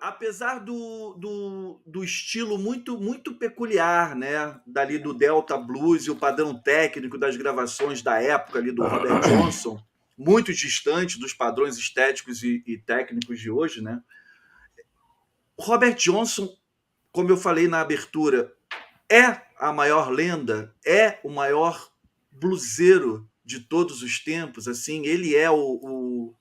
apesar do estilo muito peculiar, né? Dali do Delta Blues e o padrão técnico das gravações da época ali do Robert Johnson, muito distante dos padrões estéticos e técnicos de hoje, né? O Robert Johnson, como eu falei na abertura, é a maior lenda, é o maior bluseiro de todos os tempos, assim, ele é o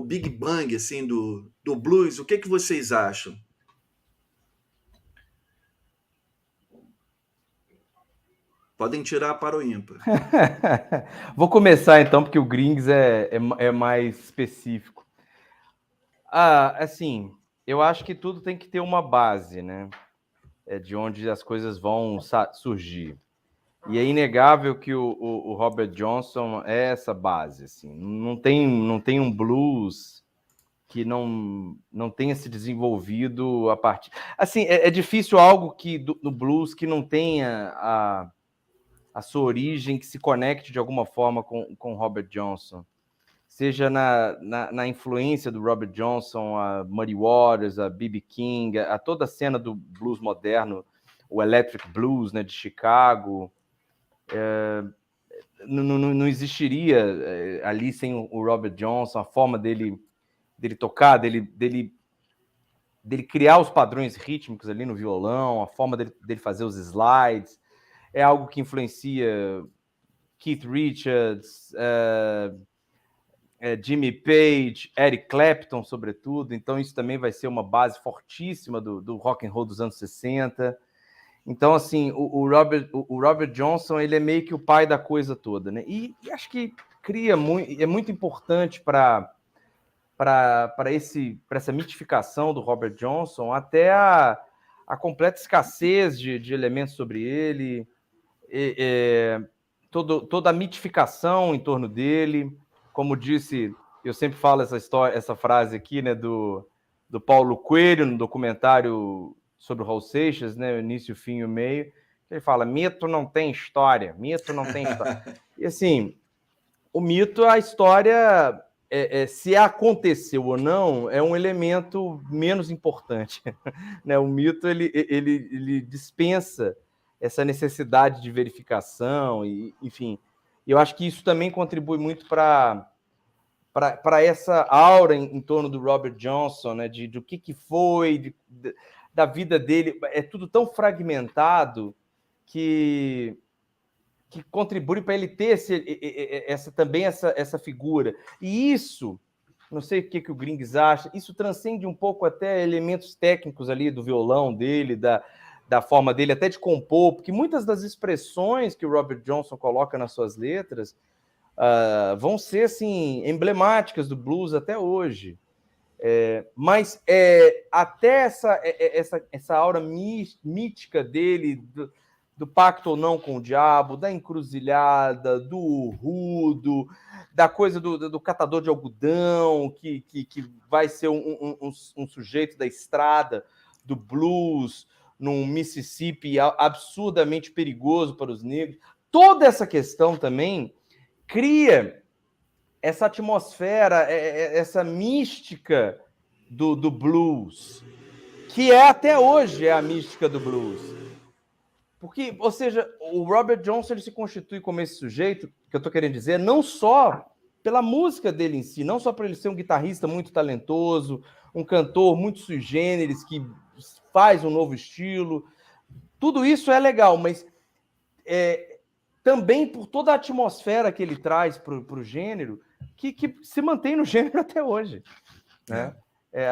Big Bang assim do blues. O que vocês acham? Podem tirar para o ímpar. Vou começar então, porque o Grings é mais específico. Assim, eu acho que tudo tem que ter uma base, né? É de onde as coisas vão surgir. E é inegável que o Robert Johnson é essa base, assim. Não tem um blues que não tenha se desenvolvido a partir... Assim, é difícil algo que no blues que não tenha a sua origem, que se conecte de alguma forma com Robert Johnson. Seja na influência do Robert Johnson, a Muddy Waters, a B.B. King, a toda a cena do blues moderno, o Electric Blues, né, de Chicago, não existiria ali sem o Robert Johnson, a forma dele tocar, dele criar os padrões rítmicos ali no violão, a forma dele fazer os slides, é algo que influencia Keith Richards, Jimmy Page, Eric Clapton, sobretudo. Então isso também vai ser uma base fortíssima do rock and roll dos anos 60. Então, assim, o Robert Johnson, ele é meio que o pai da coisa toda, né? E acho que é muito importante para essa mitificação do Robert Johnson, até a completa escassez de elementos sobre ele, toda a mitificação em torno dele. Como disse, eu sempre falo essa frase aqui, né, do Paulo Coelho, no documentário sobre o Raul Seixas, né, o início, o fim e o meio. Ele fala: mito não tem história, mito não tem história. E assim, o mito, a história, se aconteceu ou não, é um elemento menos importante. Né? O mito ele dispensa essa necessidade de verificação, e, enfim. Eu acho que isso também contribui muito para essa aura em torno do Robert Johnson, né? Do que foi, da vida dele. É tudo tão fragmentado que contribui para ele ter também essa figura. E isso, não sei o que o Grings acha, isso transcende um pouco até elementos técnicos ali do violão dele, da forma dele até de compor, porque muitas das expressões que o Robert Johnson coloca nas suas letras vão ser assim emblemáticas do blues até hoje. Mas até essa aura mítica dele, do pacto ou não com o diabo, da encruzilhada, do rudo, da coisa do catador de algodão, que vai ser um sujeito da estrada, do blues, num Mississippi absurdamente perigoso para os negros. Toda essa questão também cria essa atmosfera, essa mística do blues, que até hoje é a mística do blues. Porque, ou seja, o Robert Johnson ele se constitui como esse sujeito, que eu estou querendo dizer, não só pela música dele em si, não só por ele ser um guitarrista muito talentoso, um cantor muito sui generis, que faz um novo estilo, tudo isso é legal, mas também por toda a atmosfera que ele traz para o gênero, que se mantém no gênero até hoje. Né?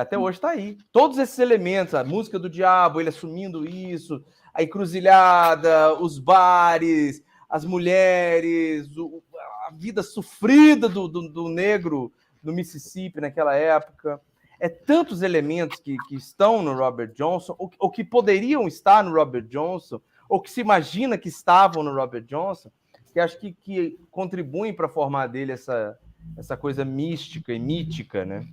Até hoje está aí. Todos esses elementos, a música do diabo, ele assumindo isso, a encruzilhada, os bares, as mulheres, a vida sofrida do negro no Mississippi naquela época. Tantos elementos que estão no Robert Johnson, ou que poderiam estar no Robert Johnson, ou que se imagina que estavam no Robert Johnson, que acho que contribuem para formar dele essa coisa mística e mítica, né?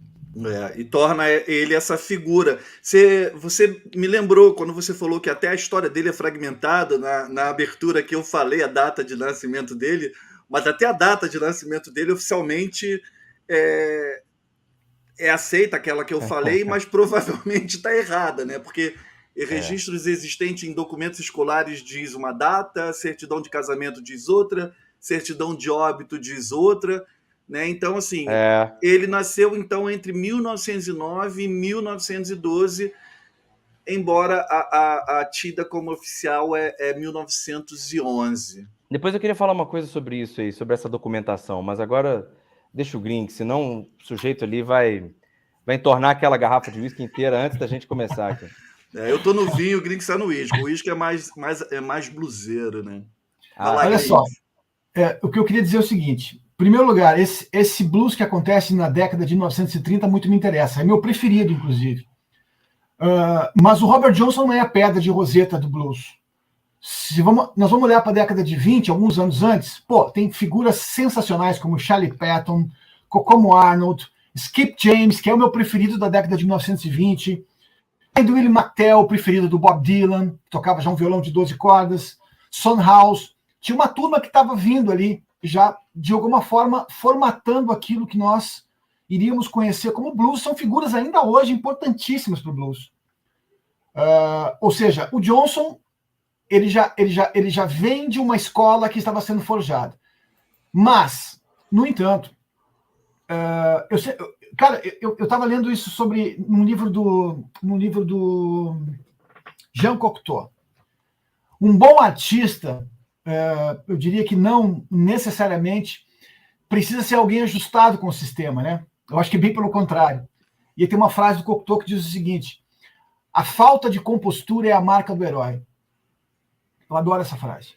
E torna ele essa figura. Você me lembrou quando você falou que até a história dele é fragmentada, na abertura que eu falei a data de nascimento dele, mas até a data de nascimento dele oficialmente é, é aceita aquela que eu falei, mas provavelmente está errada, né? Porque registros existentes em documentos escolares diz uma data, certidão de casamento diz outra, certidão de óbito diz outra, né? Então, assim, ele nasceu então entre 1909 e 1912, embora a tida como oficial é 1911. Depois eu queria falar uma coisa sobre isso aí, sobre essa documentação, mas agora deixa o Green, que senão o sujeito ali vai entornar aquela garrafa de uísque inteira antes da gente começar aqui. Eu tô no vinho, o Green está no uísque. O uísque é mais bluseiro, né? Olha só, o que eu queria dizer é o seguinte. Em primeiro lugar, esse blues que acontece na década de 1930 muito me interessa. É meu preferido, inclusive. Mas o Robert Johnson não é a pedra de Roseta do blues. Nós vamos olhar para a década de 20, alguns anos antes, tem figuras sensacionais como Charlie Patton, Kokomo Arnold, Skip James, que é o meu preferido da década de 1920, do Willie McTell, preferido do Bob Dylan, que tocava já um violão de 12 cordas, Son House. Tinha uma turma que estava vindo ali, já de alguma forma formatando aquilo que nós iríamos conhecer como blues. São figuras ainda hoje importantíssimas para o blues. Ou seja, o Johnson ele já vem de uma escola que estava sendo forjada. Mas, no entanto, eu estava lendo isso num livro do Jean Cocteau. Um bom artista, eu diria que não necessariamente precisa ser alguém ajustado com o sistema, né? Eu acho que bem pelo contrário. E tem uma frase do Cocteau que diz o seguinte: a falta de compostura é a marca do herói. Eu adoro essa frase.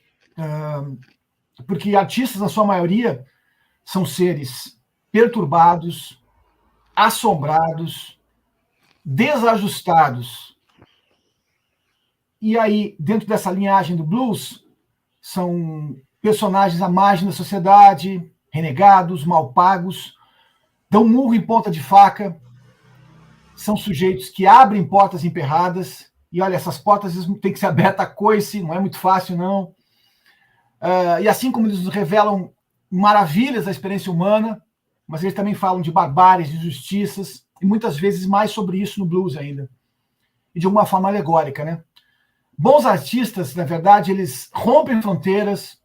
Porque artistas, na sua maioria, são seres perturbados, assombrados, desajustados. E aí, dentro dessa linhagem do blues, são personagens à margem da sociedade, renegados, mal pagos, dão murro em ponta de faca, são sujeitos que abrem portas emperradas, e olha, essas portas têm que ser abertas a coice, não é muito fácil, não. E assim como eles nos revelam maravilhas da experiência humana, mas eles também falam de barbáries, de injustiças, e muitas vezes mais sobre isso no blues ainda. E de uma forma alegórica, né? Bons artistas, na verdade, eles rompem fronteiras,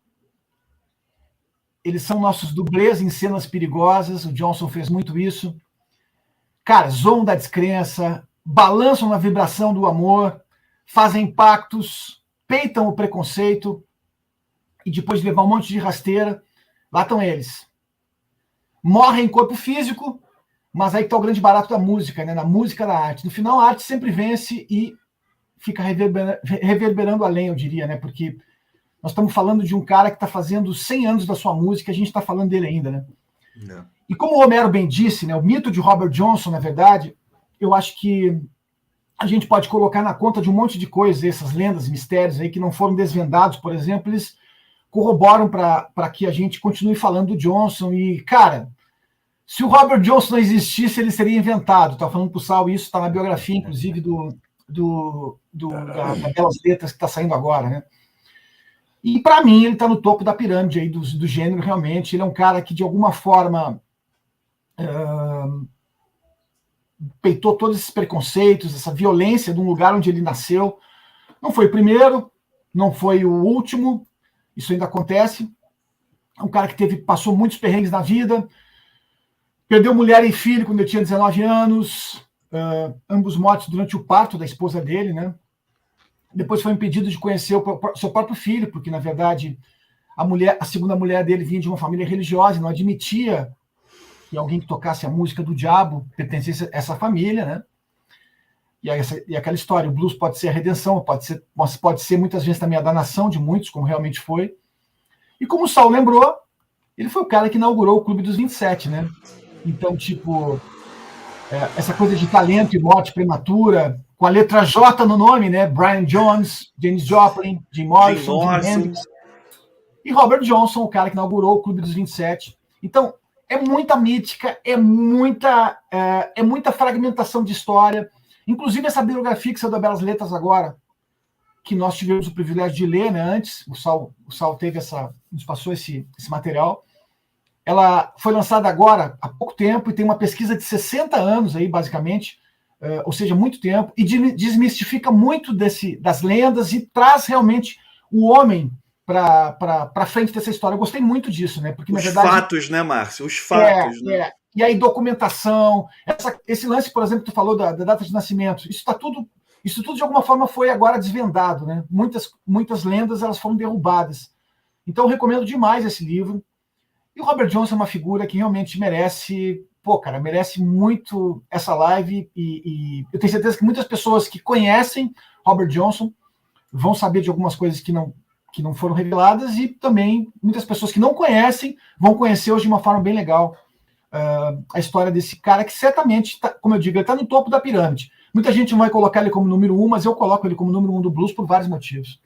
eles são nossos dublês em cenas perigosas, o Johnson fez muito isso. Cara, zoam da descrença, balançam na vibração do amor, fazem pactos, peitam o preconceito, e depois de levar um monte de rasteira, lá estão eles. Morrem em corpo físico, mas aí está o grande barato da música, né? Na música da arte. No final, a arte sempre vence e fica reverberando além, eu diria, né? Porque nós estamos falando de um cara que está fazendo 100 anos da sua música, a gente está falando dele ainda, né? Não. E como o Homero bem disse, né, o mito de Robert Johnson, na verdade, eu acho que a gente pode colocar na conta de um monte de coisas, essas lendas, mistérios aí que não foram desvendados, por exemplo, eles corroboram para que a gente continue falando do Johnson. E, cara, se o Robert Johnson não existisse, ele seria inventado. Tá falando para o Sal, isso está na biografia, inclusive, da Belas Letras que está saindo agora, né? E, para mim, ele está no topo da pirâmide aí do gênero, realmente. Ele é um cara que, de alguma forma, peitou todos esses preconceitos, essa violência de um lugar onde ele nasceu. Não foi o primeiro, não foi o último, isso ainda acontece. É um cara que passou muitos perrengues na vida, perdeu mulher e filho quando ele tinha 19 anos, ambos mortos durante o parto da esposa dele, né? Depois foi impedido de conhecer o seu próprio filho, porque, na verdade, a segunda mulher dele vinha de uma família religiosa e não admitia que alguém que tocasse a música do diabo pertencesse a essa família, né? E aquela história, o blues pode ser a redenção, pode ser muitas vezes também a danação de muitos, como realmente foi. E como o Saul lembrou, ele foi o cara que inaugurou o Clube dos 27, né? Então, tipo, essa coisa de talento e morte prematura, com a letra J no nome, né? Brian Jones, Janis Joplin, Jim Morrison, Jimi Hendrix. E Robert Johnson, o cara que inaugurou o Clube dos 27. Então, é muita mítica, é muita fragmentação de história. Inclusive, essa biografia que saiu da Belas Letras agora, que nós tivemos o privilégio de ler, né, antes, o Sal nos passou esse material. ela foi lançada agora, há pouco tempo, e tem uma pesquisa de 60 anos aí, basicamente, ou seja, muito tempo, e desmistifica muito das lendas e traz realmente o homem para frente dessa história. Eu gostei muito disso, né? Porque, na verdade, fatos, né, Márcio? Os fatos, né? E aí, documentação, esse lance, por exemplo, que tu falou da data de nascimento, isso tudo de alguma forma foi agora desvendado, né? Muitas lendas elas foram derrubadas. Então, eu recomendo demais esse livro. E o Robert Johnson é uma figura que realmente merece muito essa live, e eu tenho certeza que muitas pessoas que conhecem Robert Johnson vão saber de algumas coisas que não foram reveladas, e também muitas pessoas que não conhecem vão conhecer hoje de uma forma bem legal a história desse cara que certamente, como eu digo, ele está no topo da pirâmide. Muita gente não vai colocar ele como número 1, mas eu coloco ele como número 1 do blues por vários motivos.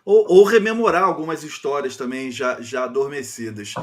Ou rememorar algumas histórias também já adormecidas.